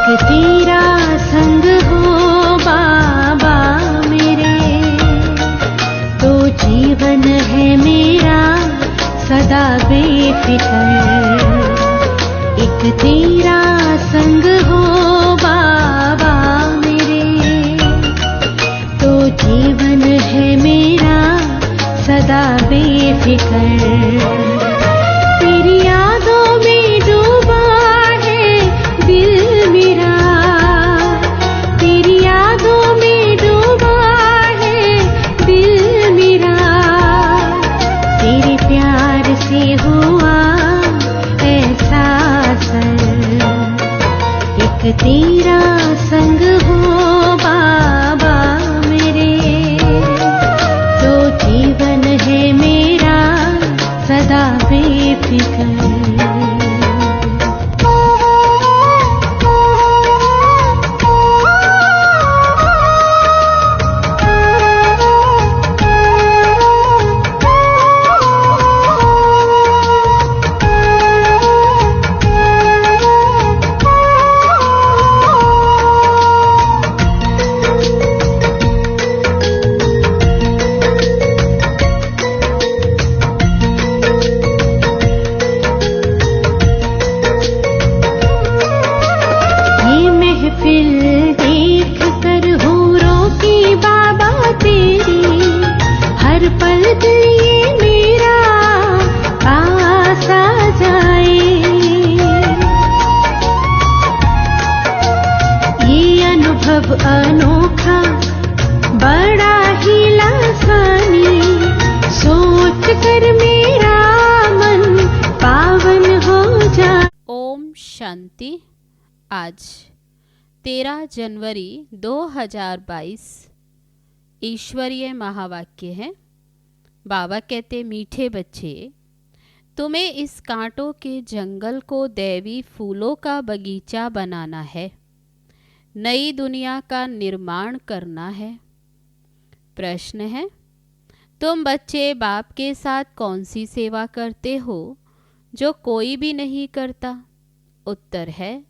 तेरा संग हो बाबा मेरे, तो जीवन है मेरा सदा बेफिक्र। एक तेरा संग हो बाबा मेरे, तो जीवन है मेरा सदा बेफिक्र। तेरी यादों में डूबा है दिल मेरा, तेरी यादों में डूबा है दिल मेरा। तेरे प्यार से हुआ ऐसा असर, एक तेरा संग हो बाबा मेरे, तो जीवन है मेरा सदा बेफिक्र। अनोखा बड़ा ही लासानी, सोच कर मेरा मन पावन हो जा। ओम शांति। आज 13 जनवरी 2022 ईश्वरीय महावाक्य है। बाबा कहते, मीठे बच्चे, तुम्हें इस कांटों के जंगल को दैवी फूलों का बगीचा बनाना है, नई दुनिया का निर्माण करना है। प्रश्न है, तुम बच्चे बाप के साथ कौन सी सेवा करते हो जो कोई भी नहीं करता? उत्तर है,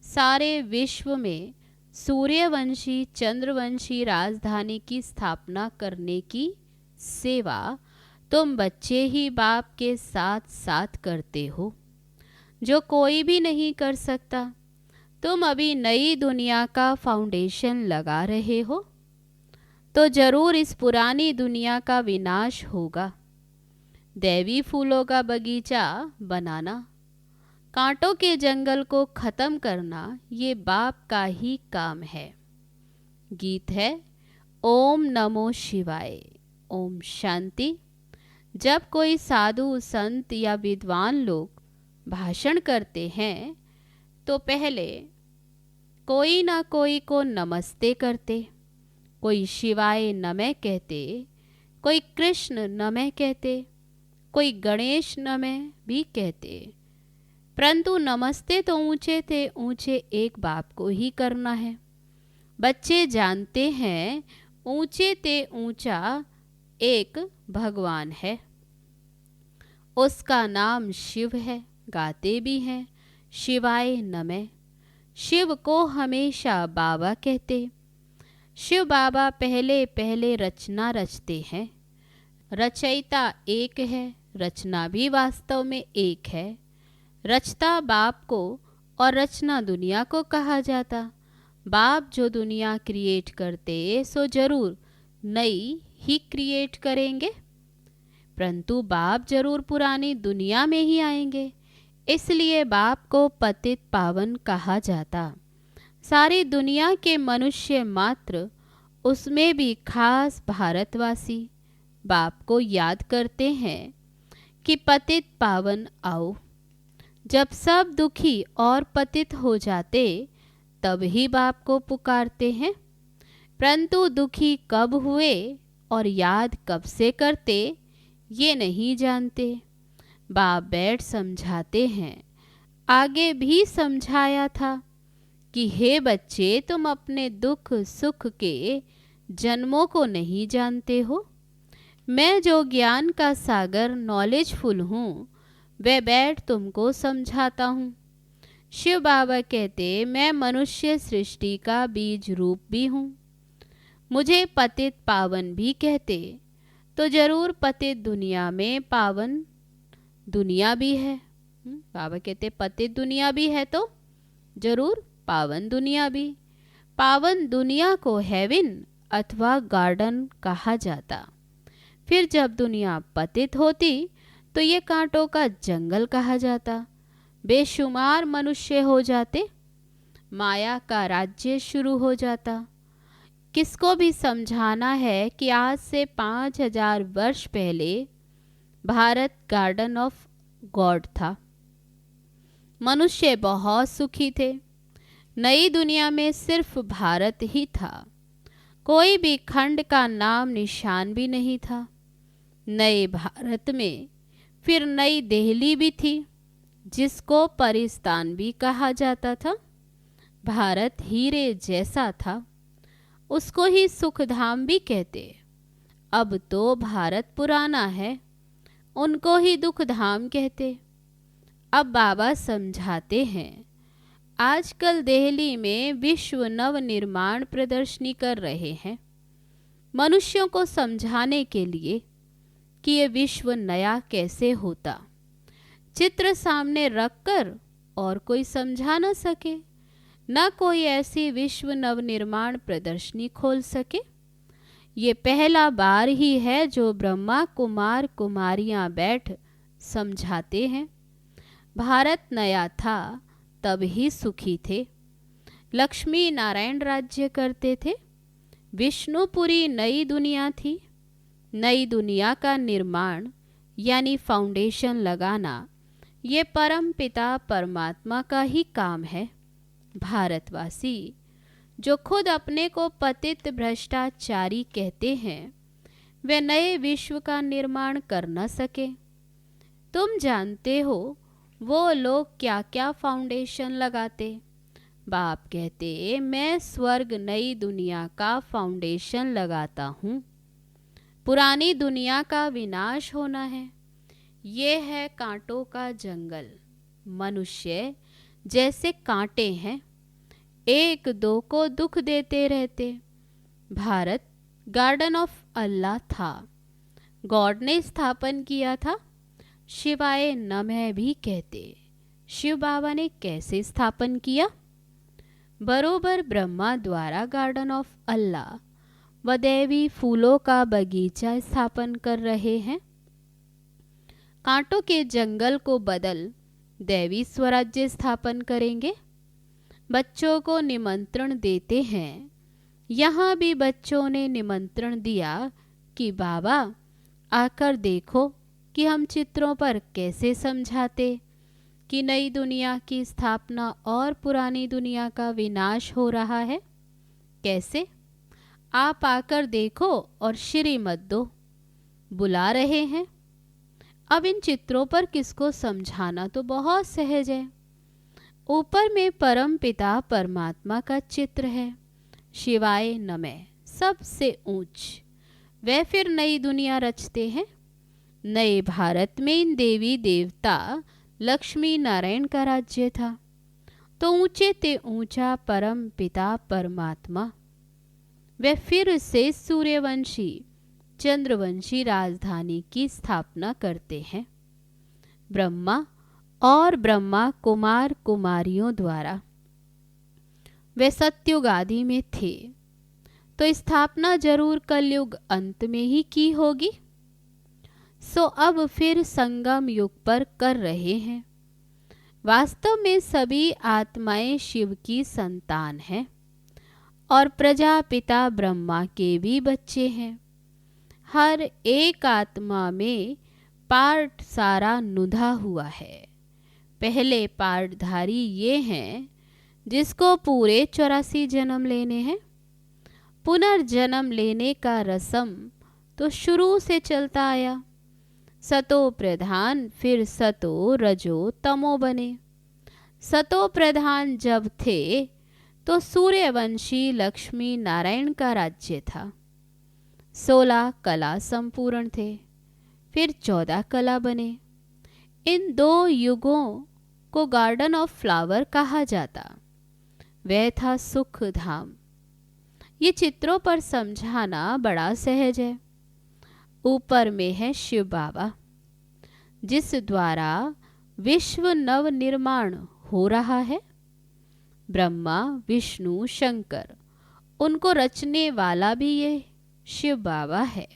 सारे विश्व में सूर्यवंशी चंद्रवंशी राजधानी की स्थापना करने की सेवा तुम बच्चे ही बाप के साथ साथ करते हो, जो कोई भी नहीं कर सकता। तुम अभी नई दुनिया का फाउंडेशन लगा रहे हो, तो जरूर इस पुरानी दुनिया का विनाश होगा। दैवी फूलों का बगीचा बनाना, कांटों के जंगल को खत्म करना, ये बाप का ही काम है। गीत है ओम नमो शिवाय। ओम शांति। जब कोई साधु संत या विद्वान लोग भाषण करते हैं तो पहले कोई ना कोई को नमस्ते करते, कोई शिवाय नमः कहते, कोई कृष्ण नमः कहते, कोई गणेश नमः भी कहते। परंतु नमस्ते तो ऊंचे थे ऊंचे एक बाप को ही करना है। बच्चे जानते हैं ऊंचे ते ऊंचा एक भगवान है, उसका नाम शिव है। गाते भी हैं शिवाय नमः। शिव को हमेशा बाबा कहते। शिव बाबा पहले पहले रचना रचते हैं। रचयिता एक है, रचना भी वास्तव में एक है। रचता बाप को और रचना दुनिया को कहा जाता। बाप जो दुनिया क्रिएट करते सो जरूर नई ही क्रिएट करेंगे, परंतु बाप जरूर पुरानी दुनिया में ही आएंगे। इसलिए बाप को पतित पावन कहा जाता। सारी दुनिया के मनुष्य मात्र, उसमें भी खास भारतवासी बाप को याद करते हैं कि पतित पावन आओ। जब सब दुखी और पतित हो जाते तब ही बाप को पुकारते हैं, परंतु दुखी कब हुए और याद कब से करते ये नहीं जानते। बाप बैठ समझाते हैं। आगे भी समझाया था कि हे बच्चे, तुम अपने दुख सुख के जन्मों को नहीं जानते हो। मैं जो ज्ञान का सागर नॉलेजफुल हूँ, वह बैठ तुमको समझाता हूँ। शिव बाबा कहते, मैं मनुष्य सृष्टि का बीज रूप भी हूँ। मुझे पतित पावन भी कहते, तो जरूर पतित दुनिया में पावन दुनिया भी है। बाबा कहते पतित दुनिया भी है तो जरूर पावन दुनिया भी। पावन दुनिया को हेवन अथवा गार्डन कहा जाता। फिर जब दुनिया पतित होती तो ये कांटों का जंगल कहा जाता। बेशुमार मनुष्य हो जाते, माया का राज्य शुरू हो जाता। किसको भी समझाना है कि आज से 5000 वर्ष पहले भारत गार्डन ऑफ गॉड था। मनुष्य बहुत सुखी थे। नई दुनिया में सिर्फ भारत ही था, कोई भी खंड का नाम निशान भी नहीं था। नए भारत में फिर नई दिल्ली भी थी, जिसको परिस्तान भी कहा जाता था। भारत हीरे जैसा था, उसको ही सुखधाम भी कहते। अब तो भारत पुराना है, उनको ही दुखधाम कहते। अब बाबा समझाते हैं, आजकल दिल्ली में विश्व नव निर्माण प्रदर्शनी कर रहे हैं, मनुष्यों को समझाने के लिए कि ये विश्व नया कैसे होता। चित्र सामने रखकर और कोई समझा न सके, न कोई ऐसी विश्व नव निर्माण प्रदर्शनी खोल सके। ये पहला बार ही है जो ब्रह्मा कुमार कुमारियां बैठ समझाते हैं। भारत नया था तब ही सुखी थे। लक्ष्मी नारायण राज्य करते थे। विष्णुपुरी नई दुनिया थी। नई दुनिया का निर्माण यानी फाउंडेशन लगाना, ये परम पिता परमात्मा का ही काम है। भारतवासी जो खुद अपने को पतित भ्रष्टाचारी कहते हैं, वे नए विश्व का निर्माण कर न सके। तुम जानते हो वो लोग क्या क्या फाउंडेशन लगाते। बाप कहते, मैं स्वर्ग नई दुनिया का फाउंडेशन लगाता हूँ। पुरानी दुनिया का विनाश होना है। ये है कांटों का जंगल। मनुष्य जैसे कांटे हैं, एक दो को दुख देते रहते। भारत गार्डन ऑफ अल्लाह था, गॉड ने स्थापन किया था। शिवाय नमः भी कहते। शिव बाबा ने कैसे स्थापन किया? बरोबर ब्रह्मा द्वारा गार्डन ऑफ अल्लाह व दैवी फूलों का बगीचा स्थापन कर रहे हैं। कांटों के जंगल को बदल दैवी स्वराज्य स्थापन करेंगे। बच्चों को निमंत्रण देते हैं। यहाँ भी बच्चों ने निमंत्रण दिया कि बाबा आकर देखो कि हम चित्रों पर कैसे समझाते कि नई दुनिया की स्थापना और पुरानी दुनिया का विनाश हो रहा है। कैसे? आप आकर देखो और श्री मत दो। बुला रहे हैं। अब इन चित्रों पर किसको समझाना तो बहुत सहज है। ऊपर में परम पिता परमात्मा का चित्र है, शिवाय नमः, सबसे ऊंच। वे फिर नई दुनिया रचते हैं। नए भारत में इन देवी देवता लक्ष्मी नारायण का राज्य था, तो ऊंचे ते ऊंचा परम पिता परमात्मा। वे फिर से सूर्यवंशी चंद्रवंशी राजधानी की स्थापना करते हैं, ब्रह्मा और ब्रह्मा कुमार कुमारियों द्वारा। वे सत्युग आदि में थे, तो स्थापना जरूर कलयुग अंत में ही की होगी। सो अब फिर संगम युग पर कर रहे हैं। वास्तव में सभी आत्माएं शिव की संतान हैं और प्रजापिता ब्रह्मा के भी बच्चे हैं। हर एक आत्मा में पार्ट सारा नुधा हुआ है। पहले पार्टधारी ये हैं जिसको पूरे 84 जन्म लेने हैं। पुनर्जन्म लेने का रस्म तो शुरू से चलता आया। सतो प्रधान फिर सतो रजो तमो बने। सतो प्रधान जब थे तो सूर्यवंशी लक्ष्मी नारायण का राज्य था। 16 कला संपूर्ण थे, फिर 14 कला बने। इन 2 युगों को गार्डन ऑफ फ्लावर कहा जाता, वह था सुख धाम। ये चित्रों पर समझाना बड़ा सहज है। ऊपर में है शिव बाबा, जिस द्वारा विश्व नव निर्माण हो रहा है। ब्रह्मा विष्णु शंकर, उनको रचने वाला भी ये शिव बाबा है।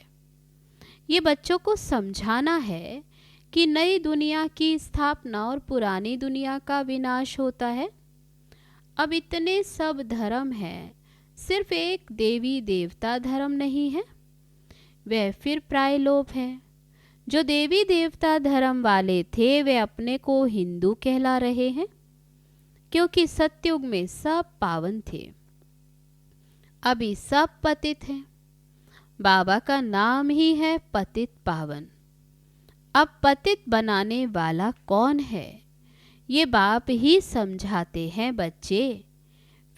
ये बच्चों को समझाना है कि नई दुनिया की स्थापना और पुरानी दुनिया का विनाश होता है। अब इतने सब धर्म हैं, सिर्फ एक देवी देवता धर्म नहीं है, वह फिर प्रायलोप है। जो देवी देवता धर्म वाले थे वे अपने को हिंदू कहला रहे हैं, क्योंकि सतयुग में सब पावन थे, अभी सब पतित हैं। बाबा का नाम ही है पतित पावन। अब पतित बनाने वाला कौन है, ये बाप ही समझाते हैं बच्चे,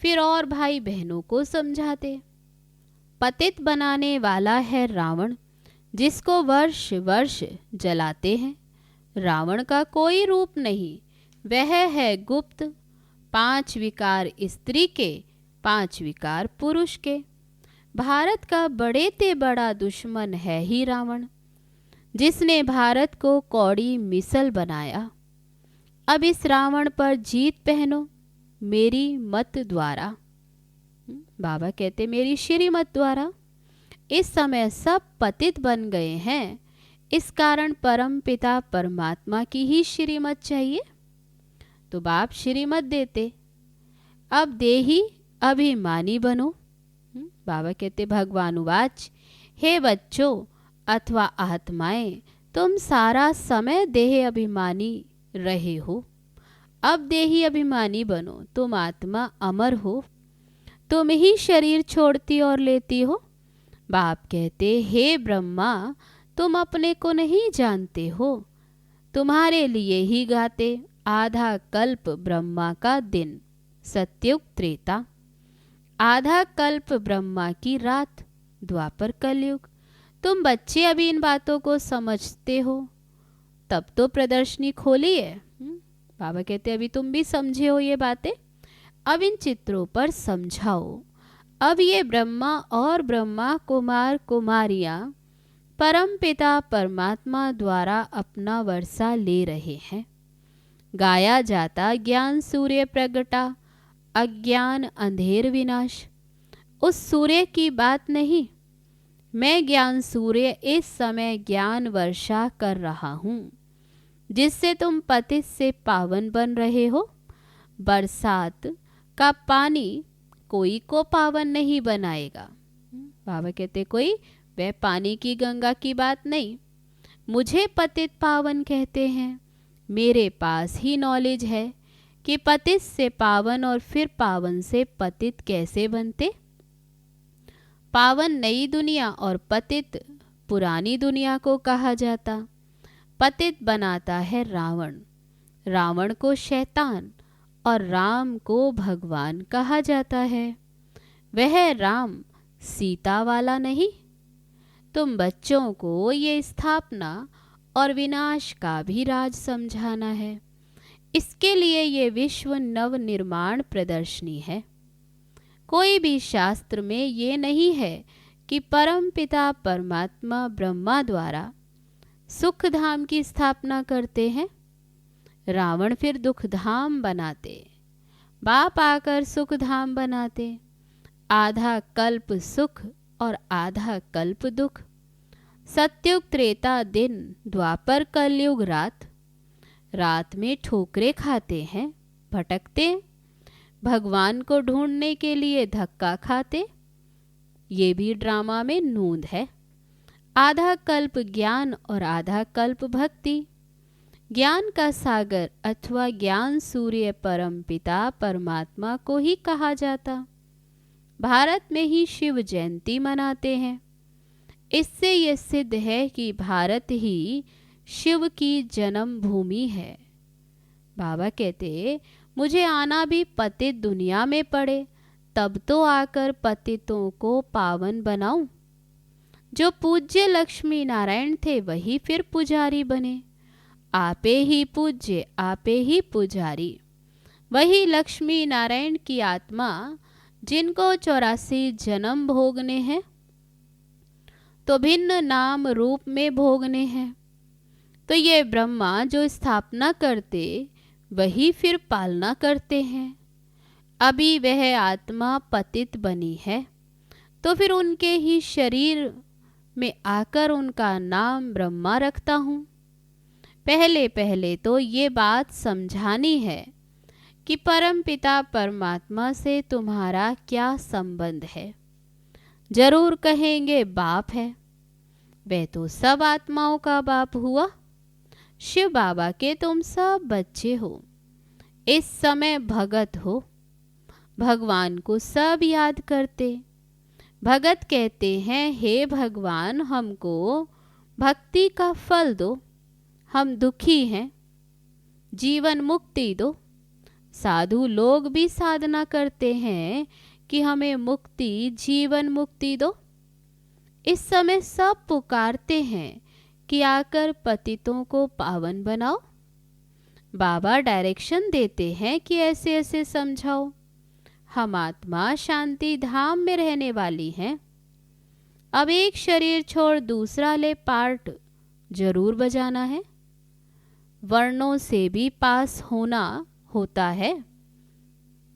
फिर और भाई बहनों को समझाते। पतित बनाने वाला है रावण, जिसको वर्ष वर्ष जलाते हैं। रावण का कोई रूप नहीं, वह है गुप्त। 5 विकार स्त्री के, 5 विकार पुरुष के। भारत का बड़े ते बड़ा दुश्मन है ही रावण, जिसने भारत को कौड़ी मिसल बनाया। अब इस रावण पर जीत पहनो मेरी मत द्वारा। बाबा कहते मेरी श्रीमत द्वारा। इस समय सब पतित बन गए हैं, इस कारण परम पिता परमात्मा की ही श्रीमत चाहिए। तो बाप श्रीमत देते, अब देही अभिमानी बनो। बाबा कहते भगवानुवाच, हे बच्चों अथवा आत्माएं, तुम सारा समय देह अभिमानी रहे हो, अब देही अभिमानी बनो। तुम आत्मा अमर हो, तुम ही शरीर छोड़ती और लेती हो। बाप कहते हे ब्रह्मा, तुम अपने को नहीं जानते हो, तुम्हारे लिए ही गाते आधा कल्प ब्रह्मा का दिन, सत्युग त्रेता। आधा कल्प ब्रह्मा की रात, द्वापर कलयुग। तुम बच्चे अभी इन बातों को समझते हो, तब तो प्रदर्शनी खोली है। बाबा कहते अभी तुम भी समझे हो ये बातें, अब इन चित्रों पर समझाओ। अब ये ब्रह्मा और ब्रह्मा कुमार कुमारियां परम पिता परमात्मा द्वारा अपना वर्षा ले रहे हैं। गाया जाता ज्ञान सूर्य प्रगटा, अज्ञान अंधेर विनाश। उस सूर्य की बात नहीं, मैं ज्ञान सूर्य इस समय ज्ञान वर्षा कर रहा हूँ, जिससे तुम पतित से पावन बन रहे हो। बरसात का पानी कोई को पावन नहीं बनाएगा। बाबा कहते कोई वह पानी की गंगा की बात नहीं, मुझे पतित पावन कहते हैं। मेरे पास ही नॉलेज है कि पतित से पावन और फिर पावन से पतित कैसे बनते। पावन नई दुनिया और पतित पुरानी दुनिया को कहा जाता। पतित बनाता है रावण, रावण को शैतान और राम को भगवान कहा जाता है। वह राम सीता वाला नहीं। तुम बच्चों को ये स्थापना और विनाश का भी राज समझाना है। इसके लिए ये विश्व नव निर्माण प्रदर्शनी है। कोई भी शास्त्र में ये नहीं है कि परम पिता परमात्मा ब्रह्मा द्वारा सुख धाम की स्थापना करते हैं। रावण फिर दुख धाम बनाते, बाप आकर सुख धाम बनाते। आधा कल्प सुख और आधा कल्प दुख। सत्युग त्रेता दिन, द्वापर कलयुग रात। रात में ठोकरे खाते हैं, भटकते, भगवान को ढूंढने के लिए धक्का खाते। ये भी ड्रामा में नूंद है। आधा कल्प ज्ञान और आधा कल्प भक्ति। ज्ञान का सागर अथवा ज्ञान सूर्य परम पिता परमात्मा को ही कहा जाता। भारत में ही शिव जयंती मनाते हैं। इससे ये सिद्ध है कि भारत ही शिव की जन्म भूमि है। बाबा कहते मुझे आना भी पतित दुनिया में पड़े, तब तो आकर पतितों को पावन बनाऊं। जो पूज्य लक्ष्मी नारायण थे वही फिर पुजारी बने। आपे ही पूज्य आपे ही पुजारी। वही लक्ष्मी नारायण की आत्मा जिनको 84 जन्म भोगने हैं, तो भिन्न नाम रूप में भोगने हैं। तो ये ब्रह्मा जो स्थापना करते वही फिर पालना करते हैं। अभी वह आत्मा पतित बनी है, तो फिर उनके ही शरीर में आकर उनका नाम ब्रह्मा रखता हूँ। पहले पहले तो ये बात समझानी है कि परम पिता परमात्मा से तुम्हारा क्या संबंध है। जरूर कहेंगे बाप है, वह तो सब आत्माओं का बाप हुआ। शिव बाबा के तुम सब बच्चे हो, इस समय भगत हो, भगवान को सब याद करते। भगत कहते हैं, हे भगवान हमको भक्ति का फल दो, हम दुखी हैं, जीवन मुक्ति दो। साधु लोग भी साधना करते हैं कि हमें मुक्ति, जीवन मुक्ति दो। इस समय सब पुकारते हैं कि आकर पतितों को पावन बनाओ। बाबा डायरेक्शन देते हैं कि ऐसे ऐसे समझाओ। हम आत्मा शांति धाम में रहने वाली हैं। अब एक शरीर छोड़ दूसरा ले पार्ट जरूर बजाना है। वर्णों से भी पास होना होता है।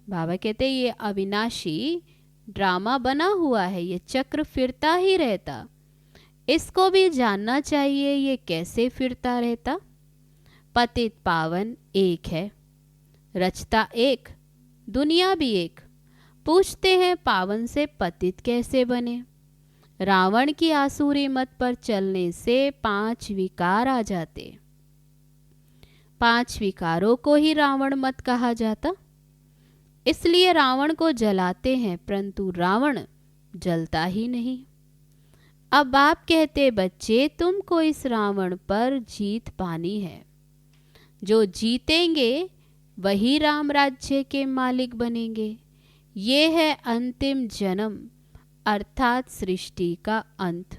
बाबा कहते ये अविनाशी ड्रामा बना हुआ है, ये चक्र फिरता ही रहता। इसको भी जानना चाहिए ये कैसे फिरता रहता। पतित पावन एक है, रचता एक, दुनिया भी एक। पूछते हैं पावन से पतित कैसे बने। रावण की आसुरी मत पर चलने से 5 विकार आ जाते। 5 विकारों को ही रावण मत कहा जाता, इसलिए रावण को जलाते हैं, परंतु रावण जलता ही नहीं। अब बाप कहते बच्चे तुमको इस रावण पर जीत पानी है। जो जीतेंगे वही राम राज्य के मालिक बनेंगे। ये है अंतिम जन्म, अर्थात सृष्टि का अंत।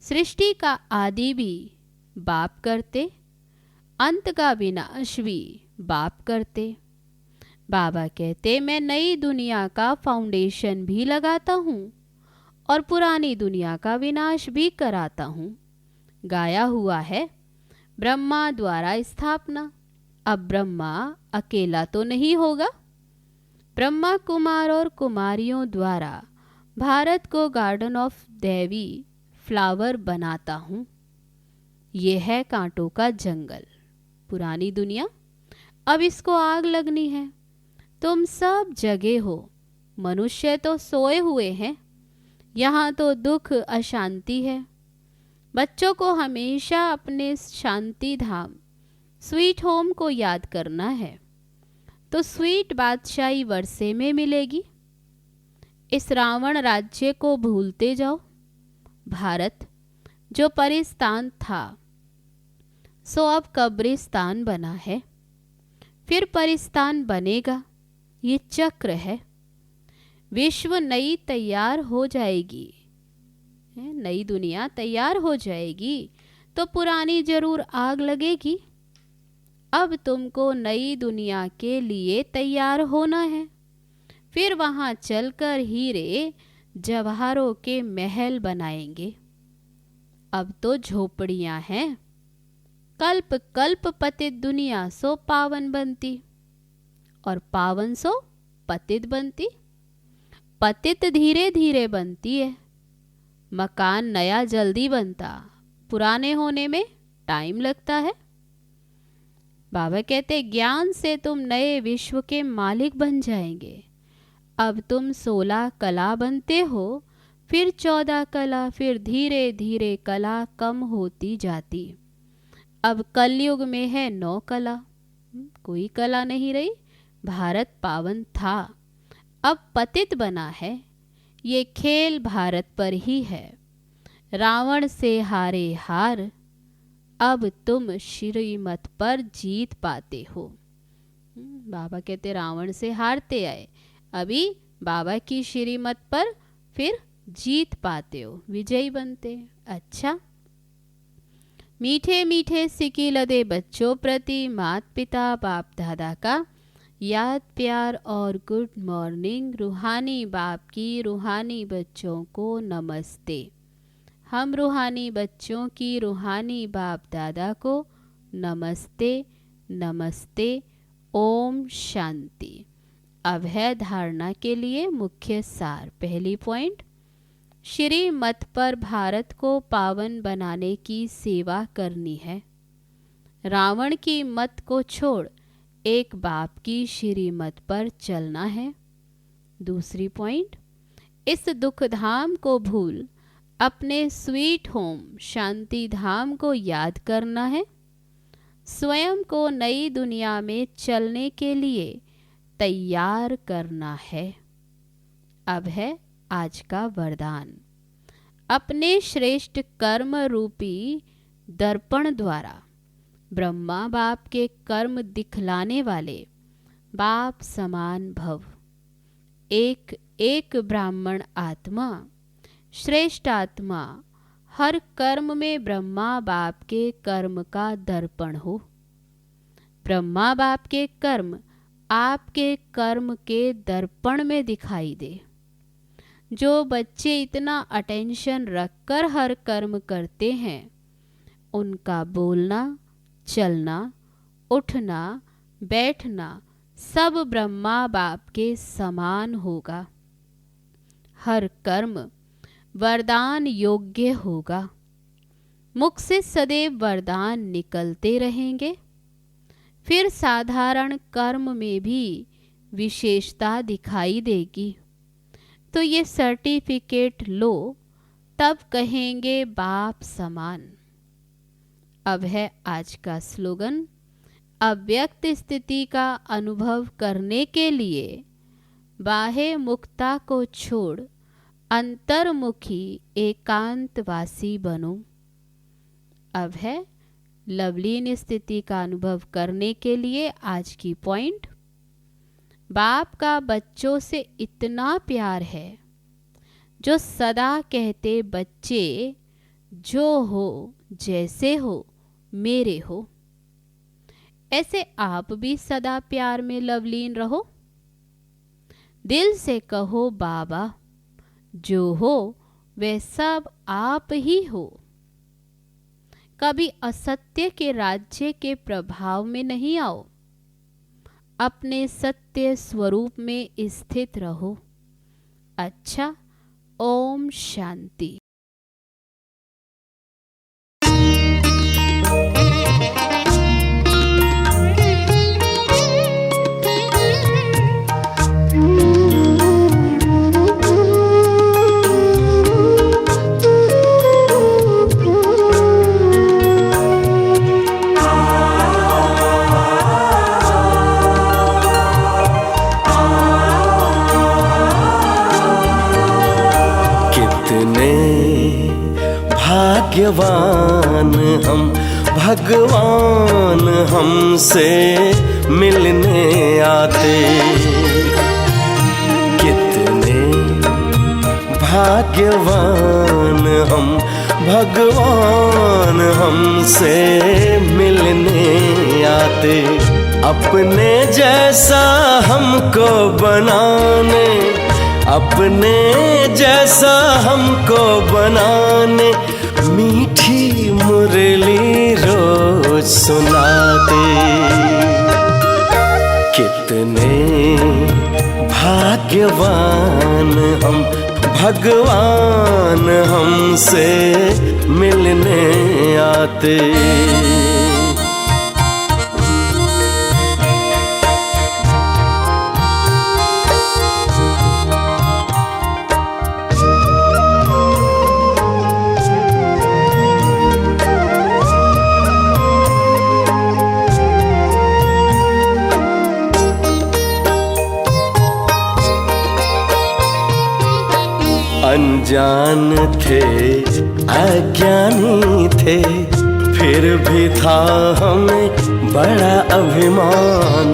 सृष्टि का आदि भी बाप करते, अंत का विनाश भी बाप करते। बाबा कहते मैं नई दुनिया का फाउंडेशन भी लगाता हूँ और पुरानी दुनिया का विनाश भी कराता हूँ। गाया हुआ है ब्रह्मा द्वारा स्थापना। अब ब्रह्मा अकेला तो नहीं होगा। ब्रह्मा कुमार और कुमारियों द्वारा भारत को गार्डन ऑफ देवी फ्लावर बनाता हूँ। ये है कांटों का जंगल, पुरानी दुनिया। अब इसको आग लगनी है। तुम सब जगे हो, मनुष्य तो सोए हुए हैं। यहाँ तो दुख अशांति है। बच्चों को हमेशा अपने शांति धाम स्वीट होम को याद करना है, तो स्वीट बादशाही वर्षे में मिलेगी। इस रावण राज्य को भूलते जाओ। भारत जो परिस्तान था सो अब कब्रिस्तान बना है, फिर परिस्तान बनेगा। ये चक्र है। विश्व नई तैयार हो जाएगी, नई दुनिया तैयार हो जाएगी तो पुरानी जरूर आग लगेगी। अब तुमको नई दुनिया के लिए तैयार होना है। फिर वहाँ चलकर हीरे जवाहरों के महल बनाएंगे। अब तो झोपड़ियाँ हैं। कल्प कल्प पतित दुनिया सो पावन बनती और पावन सो पतित बनती। पतित धीरे धीरे बनती है। मकान नया जल्दी बनता, पुराने होने में टाइम लगता है। बाबा कहते ज्ञान से तुम नए विश्व के मालिक बन जाएंगे। अब तुम 16 कला बनते हो, फिर 14 कला, फिर धीरे धीरे कला कम होती जाती। अब कलयुग में है 9 कला, कोई कला नहीं रही। भारत पावन था, अब पतित बना है। ये खेल भारत पर ही है। रावण से हारे हार, अब तुम श्रीमत पर जीत पाते हो। बाबा कहते रावण से हारते आए, अभी बाबा की श्रीमत पर फिर जीत पाते हो, विजयी बनते। अच्छा, मीठे मीठे सिकी लदे बच्चों प्रति माता पिता बाप दादा का याद प्यार और गुड मॉर्निंग। रूहानी बाप की रूहानी बच्चों को नमस्ते। हम रूहानी बच्चों की रूहानी बाप दादा को नमस्ते नमस्ते। ओम शांति। अब है धारणा के लिए मुख्य सार। पहली पॉइंट, श्री मत पर भारत को पावन बनाने की सेवा करनी है। रावण की मत को छोड़ एक बाप की श्री मत पर चलना है। दूसरी पॉइंट, इस दुख धाम को भूल अपने स्वीट होम शांति धाम को याद करना है। स्वयं को नई दुनिया में चलने के लिए तैयार करना है। अब है आज का वरदान। अपने श्रेष्ठ कर्म रूपी दर्पण द्वारा ब्रह्मा बाप के कर्म दिखलाने वाले बाप समान भव। एक एक ब्राह्मण आत्मा श्रेष्ठ आत्मा हर कर्म में ब्रह्मा बाप के कर्म का दर्पण हो। ब्रह्मा बाप के कर्म आपके कर्म के दर्पण में दिखाई दे। जो बच्चे इतना अटेंशन रखकर हर कर्म करते हैं, उनका बोलना, चलना, उठना, बैठना सब ब्रह्मा बाप के समान होगा। हर कर्म वरदान योग्य होगा। मुख से सदैव वरदान निकलते रहेंगे। फिर साधारण कर्म में भी विशेषता दिखाई देगी। तो ये सर्टिफिकेट लो, तब कहेंगे बाप समान। अब है आज का स्लोगन। अव्यक्त स्थिति का अनुभव करने के लिए बाह्य मुक्ता को छोड़ अंतर्मुखी एकांतवासी बनो। अब है लवलीन स्थिति का अनुभव करने के लिए आज की पॉइंट। बाप का बच्चों से इतना प्यार है, जो सदा कहते बच्चे जो हो जैसे हो मेरे हो। ऐसे आप भी सदा प्यार में लवलीन रहो। दिल से कहो बाबा जो हो वह सब आप ही हो। कभी असत्य के राज्य के प्रभाव में नहीं आओ। अपने सत्य स्वरूप में स्थित रहो। अच्छा, ओम शांति। भाग्यवान हम, भगवान हमसे मिलने आते। कितने भाग्यवान हम, भगवान हमसे मिलने आते। अपने जैसा हमको बनाने, अपने जैसा हमको बनाने मीठी मुरली रोज सुनाते। कितने भाग्यवान हम, भगवान हमसे मिलने आते। अनजान थे, अज्ञानी थे, फिर भी था हमें बड़ा अभिमान।